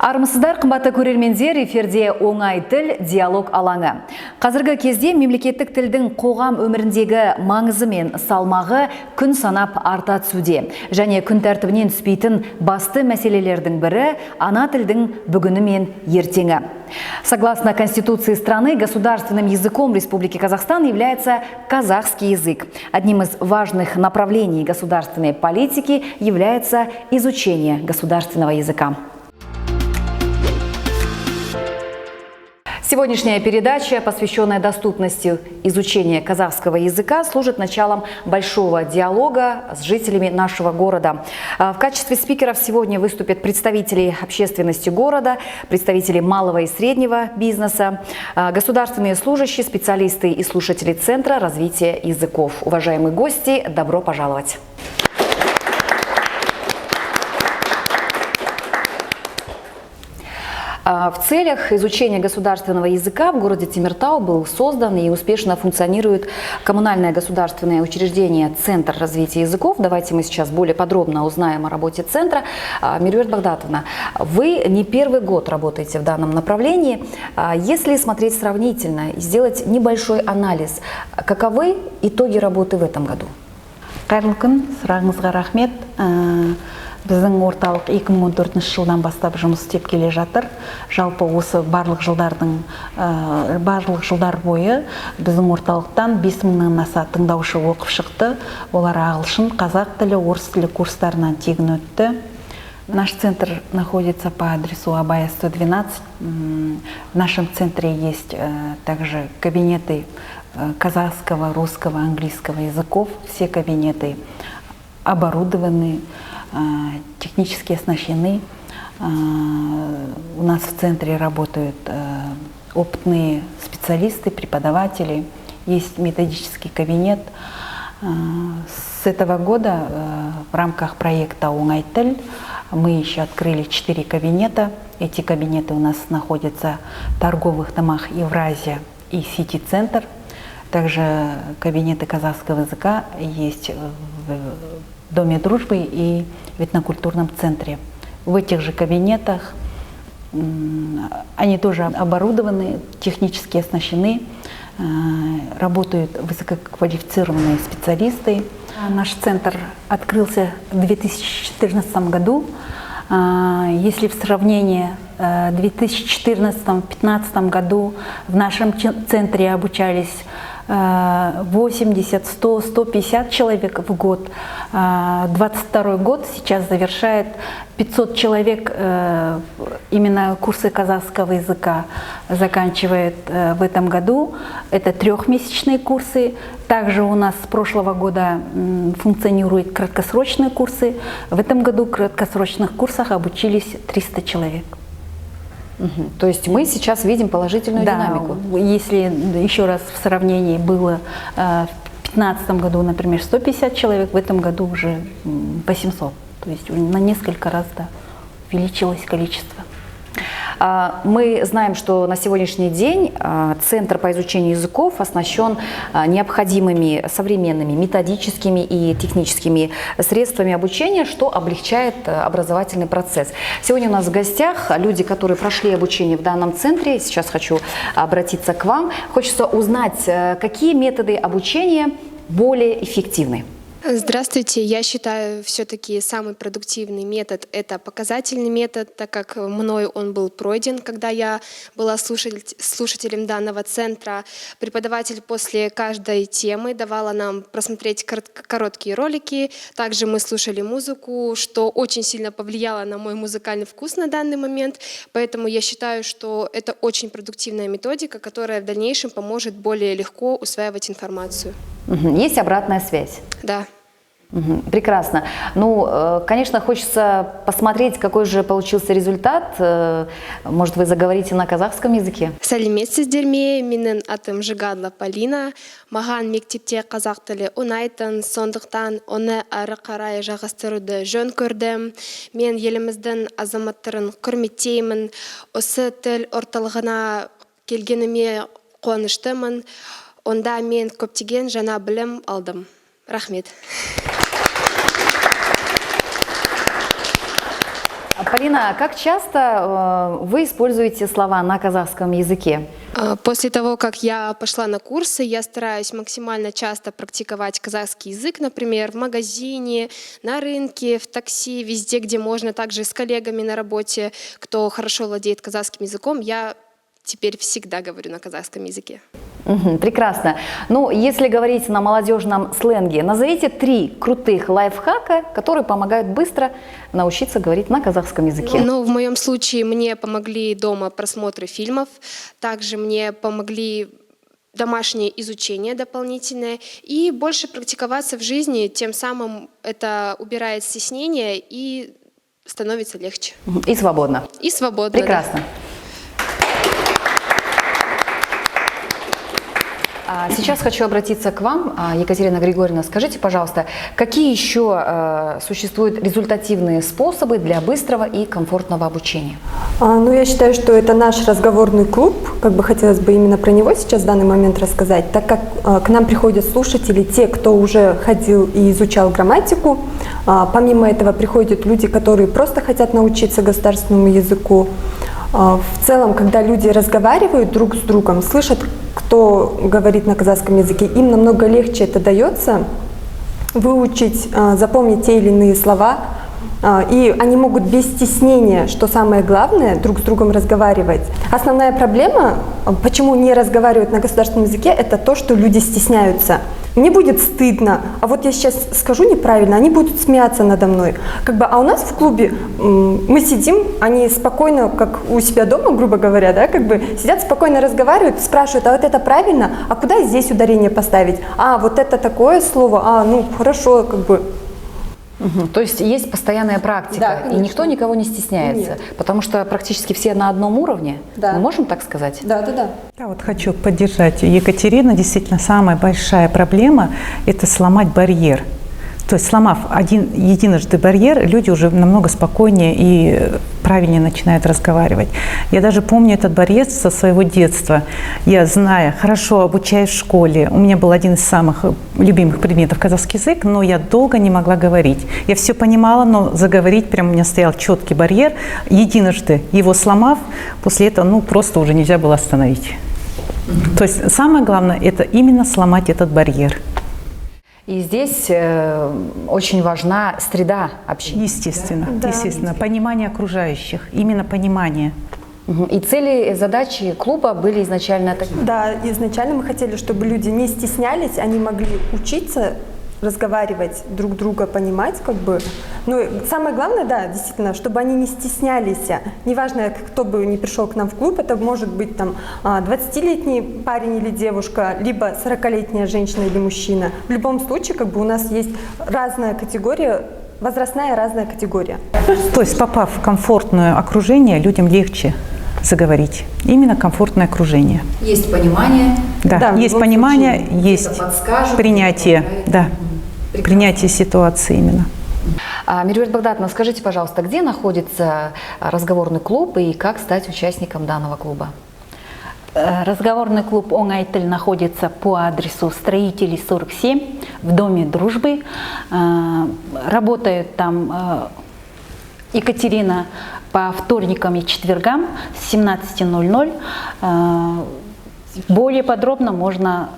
Армысыздар, қымбатты көрермендер, эфирде оңай тіл, диалог алаңы. Қазіргі кезде мемлекеттік тілдің қоғам өміріндегі маңызы мен салмағы күн санап арта түсуде. Және күн тәртібінен түспейтін басты мәселелердің бірі ана тілдің бүгіні мен ертеңі. Согласно Конституции страны, государственным языком Республики Казахстан является казахский язык. Одним из важных направлений государственной политики является изучение государственного языка. Сегодняшняя передача, посвященная доступности изучения казахского языка, служит началом большого диалога с жителями нашего города. В качестве спикеров сегодня выступят представители общественности города, представители малого и среднего бизнеса, государственные служащие, специалисты и слушатели Центра развития языков. Уважаемые гости, добро пожаловать! В целях изучения государственного языка в городе Темиртау был создан и успешно функционирует коммунальное государственное учреждение «Центр развития языков». Давайте мы сейчас более подробно узнаем о работе центра. Меруерт Багдатовна, вы не первый год работаете в данном направлении. Если смотреть сравнительно и сделать небольшой анализ, каковы итоги работы в этом году? Біздің орталық 2014 жылдан бастап жұмыс істеп келе жатыр. Жалпы осы барлық жылдар бойы біздің орталықтан 5000-нан аса тыңдаушы оқып шықты. Олар ағылшын, қазақ тілі, орыс тілі курстарынан тегін өтті. Наш центр находится по адресу Абая 112. В нашем центре есть также кабинеты казахского, русского, английского языков. Все кабинеты оборудованы, технически оснащены. У нас в центре работают опытные специалисты, преподаватели, есть методический кабинет. С этого года в рамках проекта «Оңай тіл» мы еще открыли 4 кабинета. Эти кабинеты у нас находятся в торговых домах Евразия и Сити-центр. Также кабинеты казахского языка есть в Доме дружбы и в этнокультурном центре. В этих же кабинетах они тоже оборудованы, технически оснащены, работают высококвалифицированные специалисты. Наш центр открылся в 2014 году. Если в сравнении в 2014-2015 году в нашем центре обучались 80, 100, 150 человек в год. 22 год сейчас завершает 500 человек именно курсы казахского языка заканчивает в этом году. Это трехмесячные курсы. Также у нас с прошлого года функционируют краткосрочные курсы. В этом году в краткосрочных курсах обучились 300 человек. То есть мы сейчас видим положительную динамику. Если еще раз в сравнении было в 2015 году, например, 150 человек, в этом году уже по 700. То есть на несколько раз увеличилось количество. Мы знаем, что на сегодняшний день Центр по изучению языков оснащен необходимыми современными методическими и техническими средствами обучения, что облегчает образовательный процесс. Сегодня у нас в гостях люди, которые прошли обучение в данном центре. Сейчас хочу обратиться к вам. Хочется узнать, какие методы обучения более эффективны. Здравствуйте. Я считаю, все-таки самый продуктивный метод – это показательный метод, так как мною он был пройден, когда я была слушателем данного центра. Преподаватель после каждой темы давала нам просмотреть короткие ролики. Также мы слушали музыку, что очень сильно повлияло на мой музыкальный вкус на данный момент. Поэтому я считаю, что это очень продуктивная методика, которая в дальнейшем поможет более легко усваивать информацию. Есть обратная связь? Да. Прекрасно. Ну, конечно, хочется посмотреть, какой же получился результат. Может, вы заговорите на казахском языке? Сәлеметсіздерме, менің атым Жигадла Полина. Маған мектепте қазақ тілі ұнайтын, сондықтан оны ары қарай жалғастыруды жөн көрдім. Мен еліміздің азаматтарын құрметтеймін. Осы тіл орталығына келгеніме қуаныштымын. Онда мен көптеген жаңа білім алдым. Рахмет. Полина, как часто вы используете слова на казахском языке? После того, как я пошла на курсы, я стараюсь максимально часто практиковать казахский язык, например, в магазине, на рынке, в такси, везде, где можно, также с коллегами на работе, кто хорошо владеет казахским языком, я теперь всегда говорю на казахском языке. Прекрасно. Ну, если говорить на молодежном сленге, назовите 3 крутых лайфхака, которые помогают быстро научиться говорить на казахском языке. Ну, в моем случае мне помогли дома просмотры фильмов, также мне помогли домашнее изучение дополнительное и больше практиковаться в жизни, тем самым это убирает стеснение и становится легче. И свободно. И свободно. Прекрасно. Сейчас хочу обратиться к вам, Екатерина Григорьевна. Скажите, пожалуйста, какие еще существуют результативные способы для быстрого и комфортного обучения? Ну, я считаю, что это наш разговорный клуб. Как бы хотелось бы именно про него сейчас в данный момент рассказать, так как к нам приходят слушатели, те, кто уже ходил и изучал грамматику. Помимо этого приходят люди, которые просто хотят научиться государственному языку. В целом, когда люди разговаривают друг с другом, слышат, кто говорит на казахском языке, им намного легче это дается выучить, запомнить те или иные слова, и они могут без стеснения, что самое главное, друг с другом разговаривать. Основная проблема, почему не разговаривают на государственном языке, это то, что люди стесняются. Мне будет стыдно, а вот я сейчас скажу неправильно, они будут смеяться надо мной. А у нас в клубе мы сидим, они спокойно, как у себя дома, грубо говоря, да, сидят спокойно разговаривают, спрашивают, а вот это правильно, а куда здесь ударение поставить? А, вот это такое слово, ну хорошо, То есть есть постоянная практика, Да, и никто никого не стесняется, Нет. потому что практически все на одном уровне. Да. Мы можем так сказать? Да. Я вот хочу поддержать Екатерину. Действительно, самая большая проблема – это сломать барьер. То есть, сломав единожды барьер, люди уже намного спокойнее и правильнее начинают разговаривать. Я даже помню этот барьер со своего детства. Я, зная, хорошо обучаюсь в школе, у меня был один из самых любимых предметов казахский язык, но я долго не могла говорить. Я все понимала, но заговорить прям у меня стоял четкий барьер. Единожды его сломав, после этого просто уже нельзя было остановить. То есть самое главное – это именно сломать этот барьер. И здесь очень важна среда общения. Естественно, естественно. Понимание окружающих, именно понимание. И цели и задачи клуба были изначально такие. Да, изначально мы хотели, чтобы люди не стеснялись, они могли учиться разговаривать, друг друга понимать, Но самое главное, да, действительно, чтобы они не стеснялись. Неважно, кто бы ни пришел к нам в клуб, это может быть 20-летний парень или девушка, либо 40-летняя женщина или мужчина. В любом случае, у нас есть разная категория, возрастная разная категория. То есть, попав в комфортное окружение, людям легче заговорить. Именно комфортное окружение. Есть понимание. Да, в есть любом понимание, случае. есть подскажут, принятие, да, принятие ситуации именно. Меруерт Багдатовна, скажите, пожалуйста, где находится разговорный клуб и как стать участником данного клуба? Разговорный клуб «Оңай тіл» находится по адресу Строителей 47 в Доме дружбы. Работает там Екатерина по вторникам и четвергам с 17:00. Более подробно можно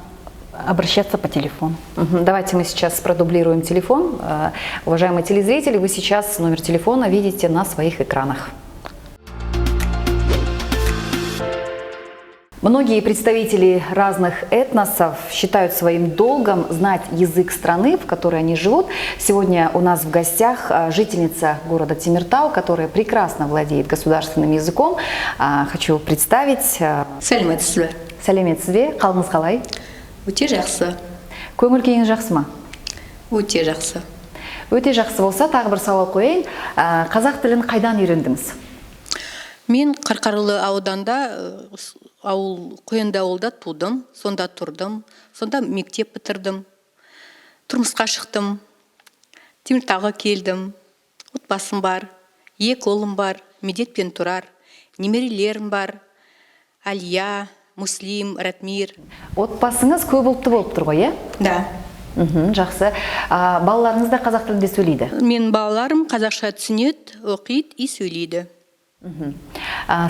обращаться по телефону. Давайте мы сейчас продублируем телефон. Уважаемые телезрители, вы сейчас номер телефона видите на своих экранах. Многие представители разных этносов считают своим долгом знать язык страны, в которой они живут. Сегодня у нас в гостях жительница города Темиртау, которая прекрасно владеет государственным языком. Хочу представить. Сәлеметсізбе? Сәлеметсізбе, қалыңыз қалай? Өте жақсы. Көңіл күйіңіз жақсы ма? Өте жақсы. Өте жақсы болса, тағы бір сауал қояйын. Қазақ тілін қайдан үйрендіңіз? Мен Қарқаралы ауданда, Қоянды ауылда тудым, сонда тұрдым, сонда мектеп бітірдім, тұрмысқа шықтым, Теміртауға келдім, отбасым бар, 2 ұлым бар, медетпен тұрар, немерелерім бар, Әлия, Муслим, Ратмир. Отбасыңыз көп ұлтты болып тұр ғой, е? Да. Жақсы. Балаларыңыз да қазақ тілінде сөйлейді? Мен балаларым қазақша түсінеді, оқиды и сөйлейді.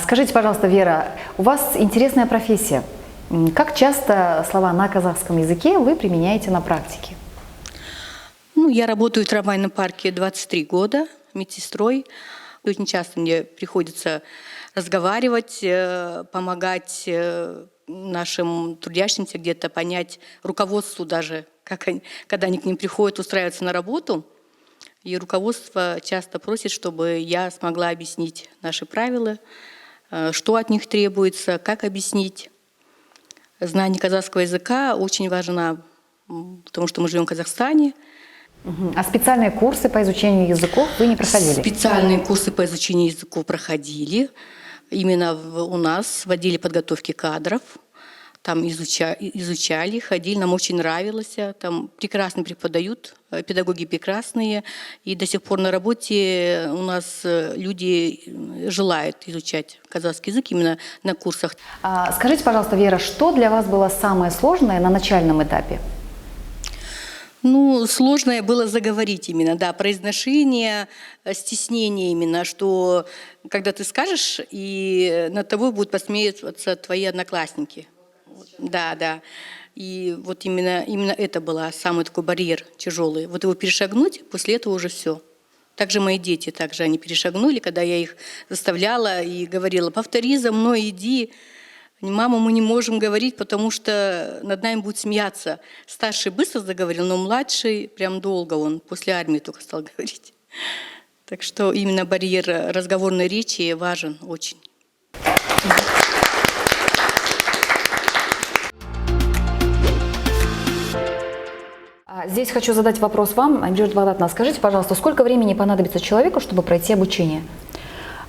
Скажите, пожалуйста, Вера, у вас интересная профессия. Как часто слова на казахском языке вы применяете на практике? Ну, я работаю в трамвайном парке 23 года, медсестрой. Очень часто мне приходится разговаривать, помогать нашим трудящимся где-то понять, руководству даже, когда они к ним приходят устраиваться на работу. И руководство часто просит, чтобы я смогла объяснить наши правила, что от них требуется, как объяснить. Знание казахского языка очень важно, потому что мы живем в Казахстане. А специальные курсы по изучению языков вы не проходили? Специальные курсы по изучению языков проходили. Именно у нас в отделе подготовки кадров. Там изучали, ходили, нам очень нравилось. Там прекрасно преподают, педагоги прекрасные. И до сих пор на работе у нас люди желают изучать казахский язык именно на курсах. Скажите, пожалуйста, Вера, что для вас было самое сложное на начальном этапе? Ну, сложное было заговорить именно, да, произношение, стеснение именно, что когда ты скажешь, и над тобой будут посмеиваться твои одноклассники. Да, да. И вот именно это был самый такой барьер тяжелый. Вот его перешагнуть, после этого уже все. Также мои дети, также они перешагнули, когда я их заставляла и говорила: повтори за мной, иди. Мама, мы не можем говорить, потому что над нами будут смеяться. Старший быстро заговорил, но младший прям долго, он после армии только стал говорить. Так что именно барьер разговорной речи важен очень. Здесь хочу задать вопрос вам, Амиржан Багдатовна. Скажите, пожалуйста, сколько времени понадобится человеку, чтобы пройти обучение?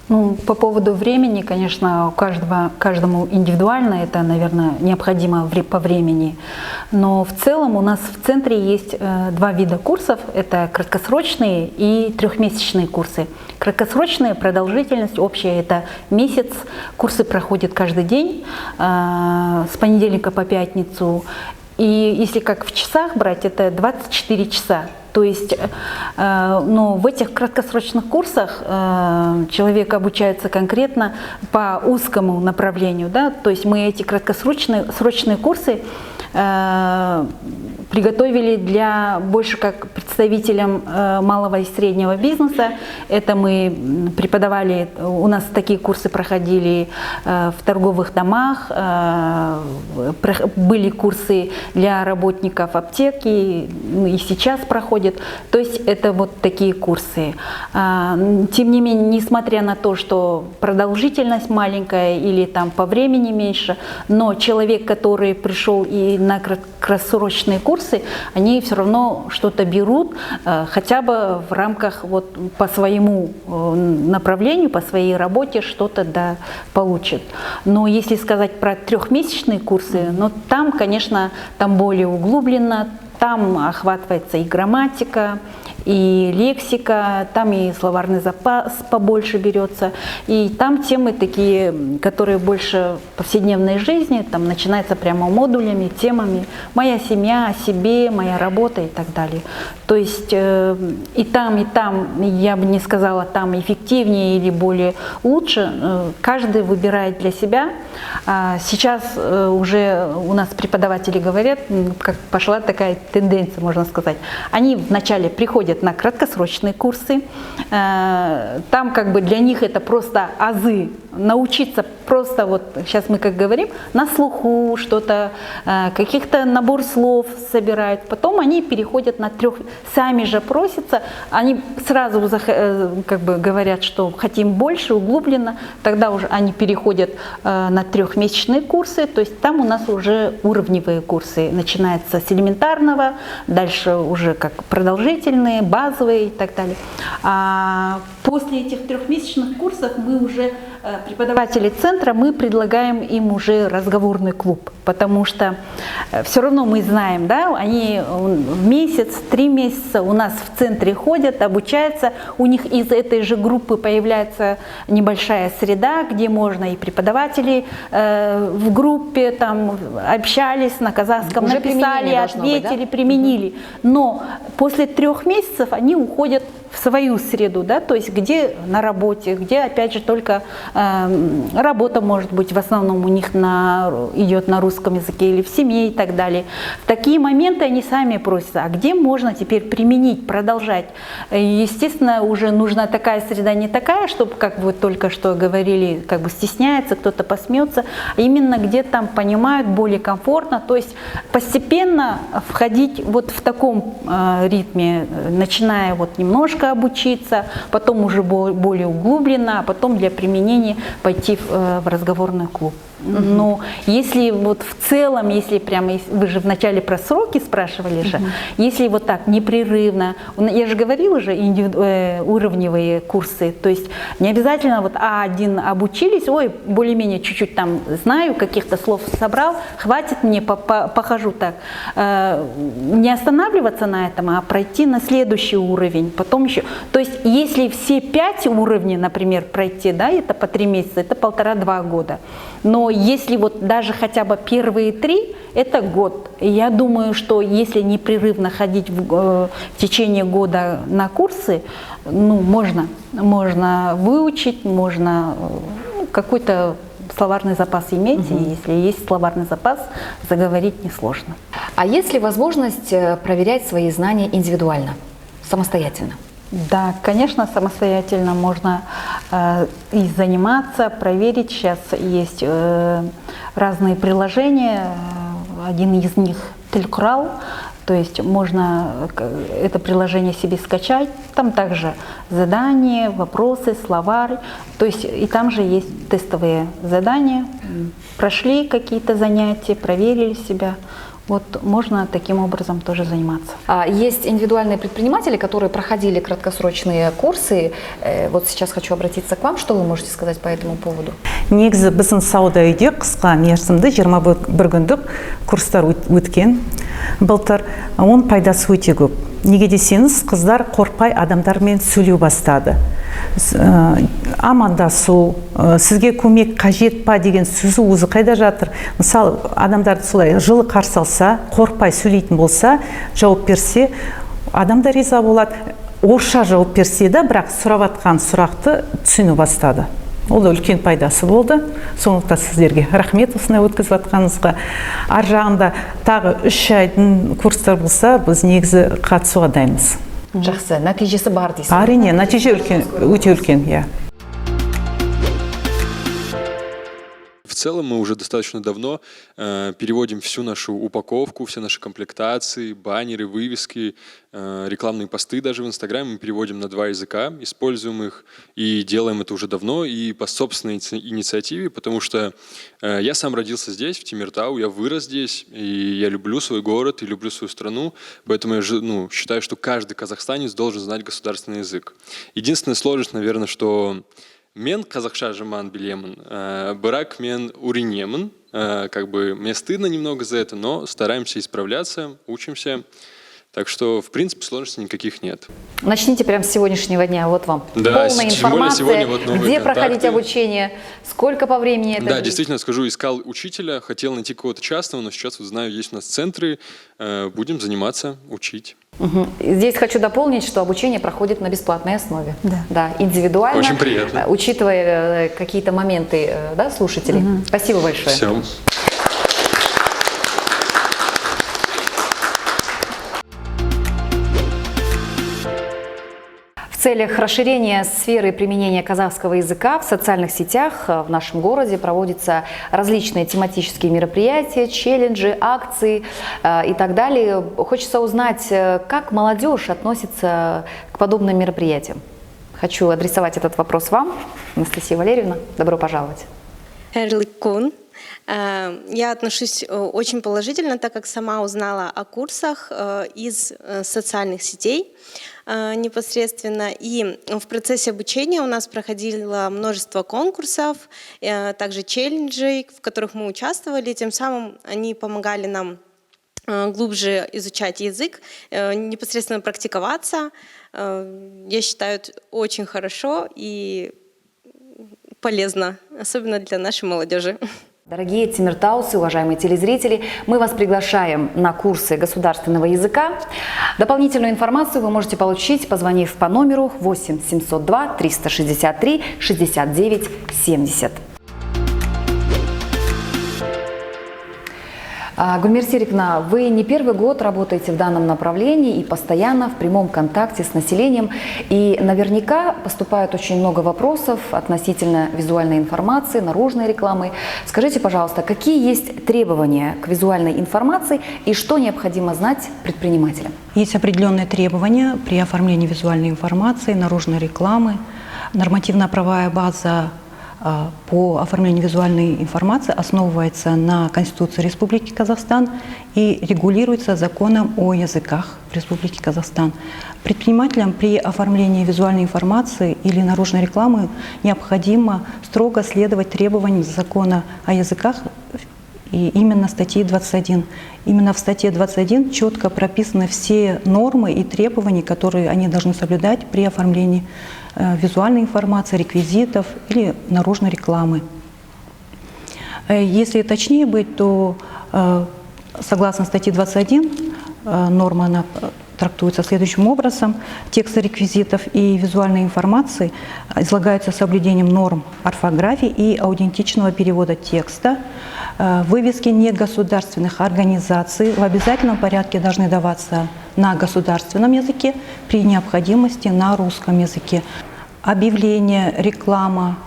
Ну, по поводу времени, конечно, каждому индивидуально это, наверное, необходимо по времени. Но в целом у нас в центре есть два вида курсов. Это краткосрочные и трехмесячные курсы. Краткосрочные, продолжительность общая – это месяц. Курсы проходят каждый день, с понедельника по пятницу. И если как в часах брать, это 24 часа. То есть, но в этих краткосрочных курсах человек обучается конкретно по узкому направлению, да? То есть мы эти краткосрочные курсы приготовили для больше как представителям малого и среднего бизнеса. Это мы преподавали, у нас такие курсы проходили в торговых домах, были курсы для работников аптеки, и сейчас проходят. То есть это вот такие курсы. Тем не менее, несмотря на то, что продолжительность маленькая или там по времени меньше, но человек, который пришел и на краткосрочные курсы, они все равно что-то берут, хотя бы в рамках вот по своему направлению, по своей работе что-то да, получат. Но если сказать про трехмесячные курсы, но там, конечно, там более углубленно, там охватывается и грамматика, и лексика, там и словарный запас побольше берется, и там темы такие, которые больше в повседневной жизни, там начинается прямо модулями, темами «Моя семья», «О себе», «Моя работа» и так далее. То есть и там, я бы не сказала, там эффективнее или более лучше, каждый выбирает для себя. Сейчас уже у нас преподаватели говорят, как пошла такая тенденция, можно сказать, они вначале приходят на краткосрочные курсы, там как бы для них это просто азы, научиться просто вот, сейчас мы как говорим, на слуху что-то, каких-то набор слов собирают, потом они переходят на сами же просятся, они сразу как бы говорят, что хотим больше, углубленно, тогда уже они переходят на трехмесячные курсы, то есть там у нас уже уровневые курсы, начинается с элементарного, дальше уже как продолжительные, базовые и так далее. А после этих трехмесячных курсов мы уже преподаватели центра, мы предлагаем им уже разговорный клуб, потому что все равно мы знаем, да, они в месяц, 3 месяца у нас в центре ходят, обучаются, у них из этой же группы появляется небольшая среда, где можно и преподаватели в группе там общались на казахском, Уже написали, ответили, применили. Но после 3 месяцев они уходят в свою среду, да, то есть где на работе, где опять же только работа может быть в основном у них идет на русском языке или в семье и так далее. В такие моменты они сами просятся, а где можно теперь применить, продолжать. Естественно, уже нужна такая среда, не такая, чтобы, как вы только что говорили, как бы стесняется, кто-то посмеется, а именно где там понимают более комфортно, то есть постепенно входить вот в таком ритме, начиная вот немножко обучиться, потом уже более углубленно, а потом для применения пойти в разговорный клуб. Но если вот в целом, если прямо, вы же вначале про сроки спрашивали же, если вот так непрерывно, я же говорила уже, уровневые курсы, то есть не обязательно вот А1 обучились, ой, более-менее чуть-чуть там знаю, каких-то слов собрал, хватит мне, похожу так. Не останавливаться на этом, а пройти на следующий уровень, потом еще. То есть если все 5 уровней, например, пройти, да, это по 3 месяца, это 1,5-2 года. Но если вот даже хотя бы первые 3, это год. И я думаю, что если непрерывно ходить в течение года на курсы, ну, можно выучить, можно какой-то словарный запас иметь, и если есть словарный запас, заговорить несложно. А есть ли возможность проверять свои знания индивидуально, самостоятельно? Да, конечно, самостоятельно можно и заниматься, проверить. Сейчас есть разные приложения, один из них Тіл-Құрал, то есть можно это приложение себе скачать, там также задания, вопросы, словарь, то есть и там же есть тестовые задания, прошли какие-то занятия, проверили себя. Вот можно таким образом тоже заниматься. Есть индивидуальные предприниматели, которые проходили краткосрочные курсы. Вот сейчас хочу обратиться к вам. Что вы можете сказать по этому поводу? Негізі біздің сауда үйде қысқа мерзімді 21 күндік курстар өткен былтыр. Оның пайдасы өте көп. Неге десеңіз, қыздар қорқпай адамдармен сөйлеу бастады. Амандасу, сізге көмек қажет па деген сөзі өзі қайда жатыр. Мысалы, адамдарды солай жылы қарсы алса, қорқпай сөйлейтін болса, жауап берсе, адам да риза болады. Орысша жауап берсе де, бірақ сұрап атқан сұрақты түсіну бастады. Ол да үлкен пайдасы болды. Сондықтан сіздерге рахмет осындай өткізіп атқаныңызға. Ар жағында тағы 3 айдың курстар болса, біз негізі қатысуға дайынбыз. Жақсы, нәтижесі бар дейсіз. Әрине, нәтиже өте үлкен, иә. В целом мы уже достаточно давно переводим всю нашу упаковку, все наши комплектации, баннеры, вывески, рекламные посты даже в Инстаграме мы переводим на 2 языка, используем их и делаем это уже давно и по собственной инициативе, потому что я сам родился здесь, в Темиртау, я вырос здесь, и я люблю свой город и люблю свою страну, поэтому я считаю, что каждый казахстанец должен знать государственный язык. Единственная сложность, наверное, что мен қазақша жаман билемін, бірақ мен уринемін. Как бы мне стыдно немного за это, но стараемся исправляться, учимся. Так что, в принципе, сложностей никаких нет. Начните прямо с сегодняшнего дня. Вот вам да, полная информация, сегодня вот где контакты. Проходить обучение, сколько по времени это. Да, действительно, скажу, искал учителя, хотел найти кого-то частного, но сейчас вот знаю, есть у нас центры, будем заниматься, учить. Здесь хочу дополнить, что обучение проходит на бесплатной основе. Да, индивидуально. Очень приятно. Учитывая какие-то моменты, да, слушателей. Спасибо большое. Все. В целях расширения сферы применения казахского языка в социальных сетях в нашем городе проводятся различные тематические мероприятия, челленджи, акции и так далее. Хочется узнать, как молодежь относится к подобным мероприятиям. Хочу адресовать этот вопрос вам, Анастасия Валерьевна. Добро пожаловать. Эрликун. Я отношусь очень положительно, так как сама узнала о курсах из социальных сетей непосредственно. И в процессе обучения у нас проходило множество конкурсов, также челленджей, в которых мы участвовали. Тем самым они помогали нам глубже изучать язык, непосредственно практиковаться. Я считаю, это очень хорошо и полезно, особенно для нашей молодежи. Дорогие тимиртаусы, уважаемые телезрители, мы вас приглашаем на курсы государственного языка. Дополнительную информацию вы можете получить, позвонив по номеру 8 702 363 69 70. Гульмира Сериковна, вы не первый год работаете в данном направлении и постоянно в прямом контакте с населением. И наверняка поступает очень много вопросов относительно визуальной информации, наружной рекламы. Скажите, пожалуйста, какие есть требования к визуальной информации и что необходимо знать предпринимателям? Есть определенные требования при оформлении визуальной информации, наружной рекламы. Нормативно-правовая база по оформлению визуальной информации основывается на Конституции Республики Казахстан и регулируется законом о языках Республики Казахстан. Предпринимателям при оформлении визуальной информации или наружной рекламы необходимо строго следовать требованиям закона о языках и именно статьи 21. Именно в статье 21 четко прописаны все нормы и требования, которые они должны соблюдать при оформлении визуальной информации, реквизитов или наружной рекламы. Если точнее быть, то согласно статье 21 норма она трактуется следующим образом. Тексты реквизитов и визуальной информации излагаются с соблюдением норм орфографии и аутентичного перевода текста. Вывески негосударственных организаций в обязательном порядке должны даваться на государственном языке, при необходимости на русском языке. Объявления, реклама,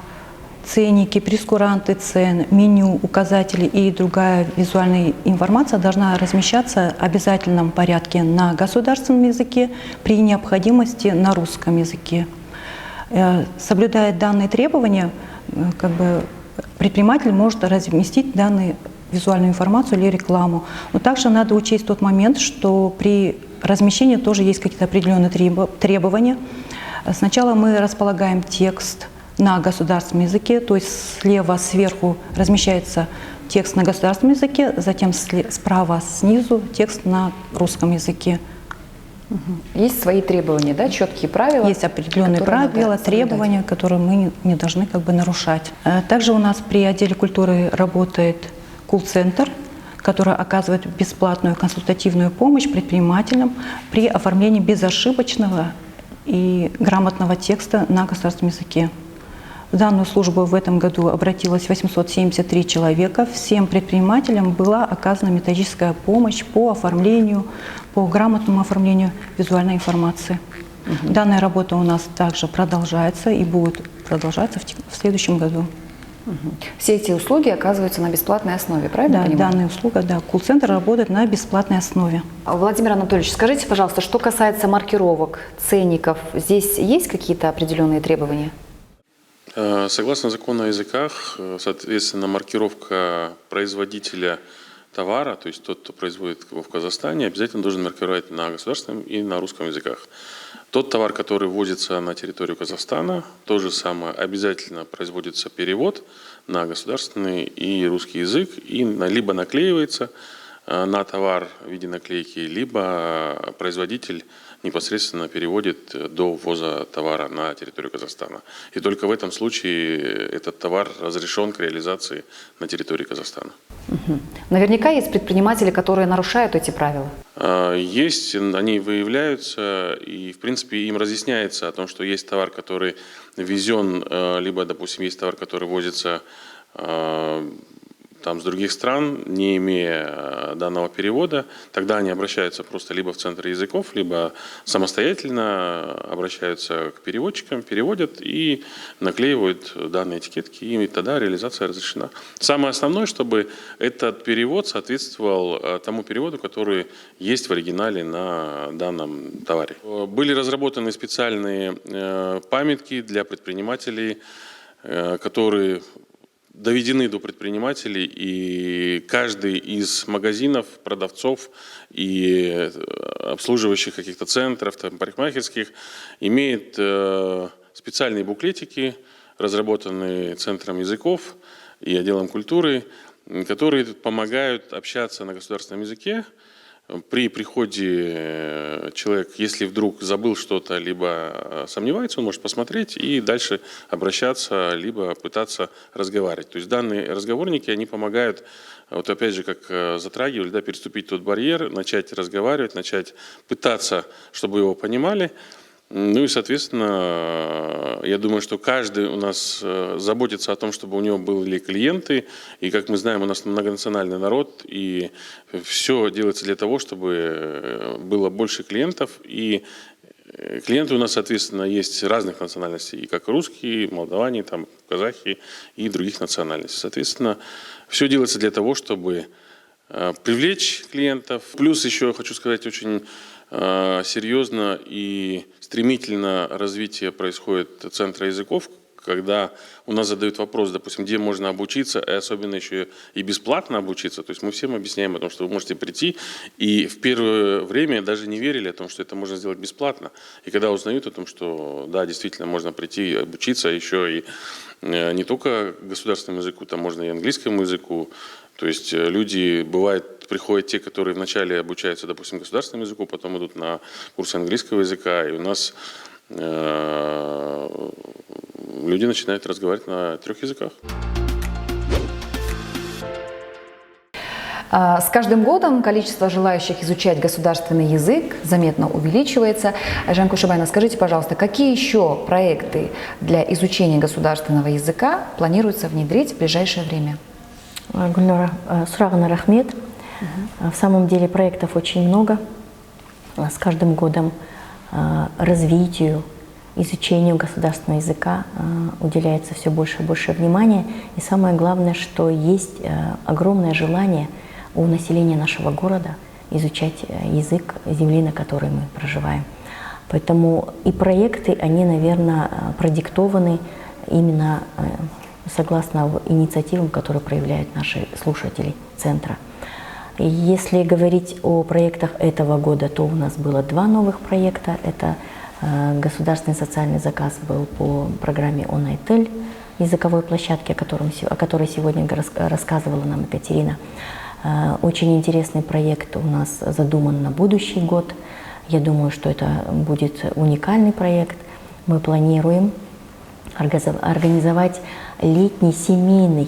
ценники, прескуранты цен, меню, указатели и другая визуальная информация должна размещаться в обязательном порядке на государственном языке, при необходимости на русском языке. Соблюдая данные требования, предприниматель может разместить данную визуальную информацию или рекламу. Но также надо учесть тот момент, что при размещении тоже есть какие-то определенные требования. Сначала мы располагаем текст на государственном языке, то есть слева сверху размещается текст на государственном языке, затем справа снизу текст на русском языке. Есть свои требования, да, четкие правила? Есть определенные правила, требования, которые мы не должны нарушать. Также у нас при отделе культуры работает колл-центр, который оказывает бесплатную консультативную помощь предпринимателям при оформлении безошибочного и грамотного текста на государственном языке. В данную службу в этом году обратилось 873 человека. Всем предпринимателям была оказана методическая помощь по оформлению, по грамотному оформлению визуальной информации. Данная работа у нас также продолжается и будет продолжаться в следующем году. Все эти услуги оказываются на бесплатной основе, правильно? Да, данная услуга, да. Колл-центр работает на бесплатной основе. Владимир Анатольевич, скажите, пожалуйста, что касается маркировок, ценников, здесь есть какие-то определенные требования? Согласно закону о языках, соответственно, маркировка производителя товара, то есть тот, кто производит его в Казахстане, обязательно должен маркировать на государственном и на русском языках. Тот товар, который ввозится на территорию Казахстана, то же самое, обязательно производится перевод на государственный и русский язык, и либо наклеивается на товар в виде наклейки, либо производитель непосредственно переводит до ввоза товара на территорию Казахстана. И только в этом случае этот товар разрешен к реализации на территории Казахстана. Наверняка есть предприниматели, которые нарушают эти правила. Есть, они выявляются, и в принципе им разъясняется о том, что есть товар, который ввезен, либо, допустим, есть товар, который возится с других стран, не имея данного перевода, тогда они обращаются просто либо в Центр языков, либо самостоятельно обращаются к переводчикам, переводят и наклеивают данные этикетки, и тогда реализация разрешена. Самое основное, чтобы этот перевод соответствовал тому переводу, который есть в оригинале на данном товаре. Были разработаны специальные памятки для предпринимателей, которые доведены до предпринимателей, и каждый из магазинов, продавцов и обслуживающих каких-то центров, там, парикмахерских, имеет специальные буклетики, разработанные Центром языков и отделом культуры, которые помогают общаться на государственном языке. При приходе человек, если вдруг забыл что-то, либо сомневается, он может посмотреть и дальше обращаться, либо пытаться разговаривать. То есть данные разговорники, они помогают, вот опять же, как затрагивали, да, переступить тот барьер, начать разговаривать, начать пытаться, чтобы его понимали. Ну и, соответственно, я думаю, что каждый у нас заботится о том, чтобы у него были клиенты. И, как мы знаем, у нас многонациональный народ, и все делается для того, чтобы было больше клиентов. И клиенты у нас, соответственно, есть разных национальностей, и как русские, молдаване, там, казахи и других национальностей. Соответственно, все делается для того, чтобы привлечь клиентов. Плюс еще, хочу сказать, очень серьезно и стремительно развитие происходит Центра языков, когда у нас задают вопрос, допустим, где можно обучиться, и особенно еще и бесплатно обучиться. То есть мы всем объясняем о том, что вы можете прийти, и в первое время даже не верили о том, что это можно сделать бесплатно. И когда узнают о том, что да, действительно можно прийти и обучиться, еще и не только государственному языку, там можно и английскому языку. То есть люди, бывает, приходят те, которые вначале обучаются, допустим, государственному языку, потом идут на курсы английского языка, и у нас люди начинают разговаривать на 3 языках. С каждым годом количество желающих изучать государственный язык заметно увеличивается. Жан Кушубайна, скажите, пожалуйста, какие еще проекты для изучения государственного языка планируется внедрить в ближайшее время? Гульнара, сұрағына рахмет. В самом деле проектов очень много. С каждым годом развитию, изучению государственного языка уделяется все больше и больше внимания. И самое главное, что есть огромное желание у населения нашего города изучать язык земли, на которой мы проживаем. Поэтому и проекты, они, наверное, продиктованы именно согласно инициативам, которые проявляют наши слушатели Центра. Если говорить о проектах этого года, то у нас было 2 новых проекта. Это государственный социальный заказ был по программе «Онайтель», языковой площадке, о которой сегодня рассказывала нам Екатерина. Очень интересный проект у нас задуман на будущий год. Я думаю, что это будет уникальный проект. Мы планируем организовать летний семейный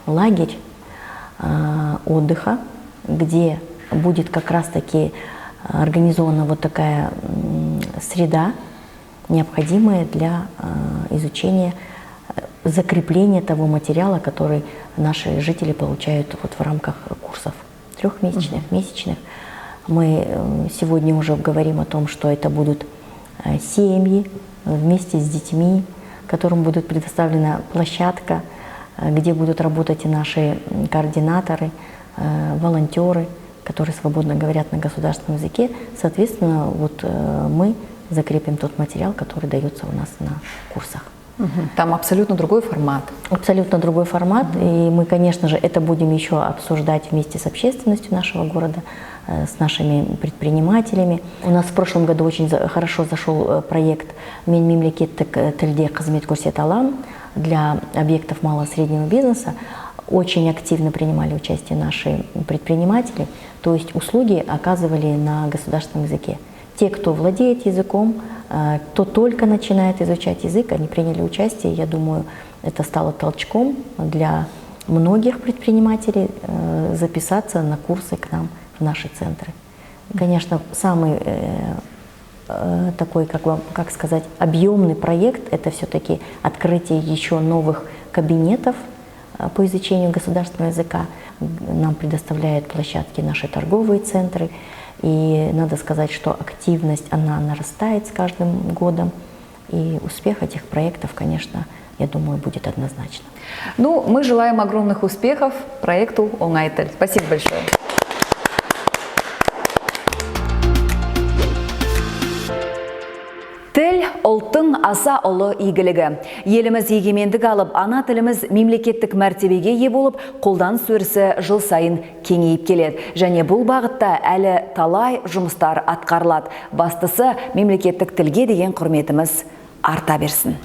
лагерь отдыха, где будет как раз-таки организована вот такая среда, необходимая для изучения, закрепления того материала, который наши жители получают вот в рамках курсов 3-месячных, месячных. Мы сегодня уже говорим о том, что это будут семьи вместе с детьми, которым будет предоставлена площадка, где будут работать и наши координаторы, волонтеры, которые свободно говорят на государственном языке. Соответственно, вот мы закрепим тот материал, который дается у нас на курсах. Там абсолютно другой формат. Абсолютно другой формат. И мы, конечно же, это будем еще обсуждать вместе с общественностью нашего города, с нашими предпринимателями. У нас в прошлом году очень хорошо зашел проект «Мен мемлекеттік тілде қызмет көрсете алам» для объектов малого и среднего бизнеса. Очень активно принимали участие наши предприниматели, то есть услуги оказывали на государственном языке. Те, кто владеет языком, кто только начинает изучать язык, они приняли участие. Я думаю, это стало толчком для многих предпринимателей записаться на курсы к нам в наши центры. Конечно, самый такой, как сказать, объемный проект – это все-таки открытие еще новых кабинетов по изучению государственного языка. Нам предоставляют площадки наши торговые центры. И надо сказать, что активность, она нарастает с каждым годом. И успех этих проектов, конечно, я думаю, будет однозначно. Ну, мы желаем огромных успехов проекту «Онайтель». Спасибо большое. Тіл ұлттың аса ұлы игілігі. Еліміз егемендік алып, ана тіліміз мемлекеттік мәртебеге ие болып, қолданыс өрісі жыл сайын кеңейіп келеді. Және бұл бағытта әлі талай жұмыстар атқарылады. Бастысы, мемлекеттік тілге деген құрметіміз арта берсін.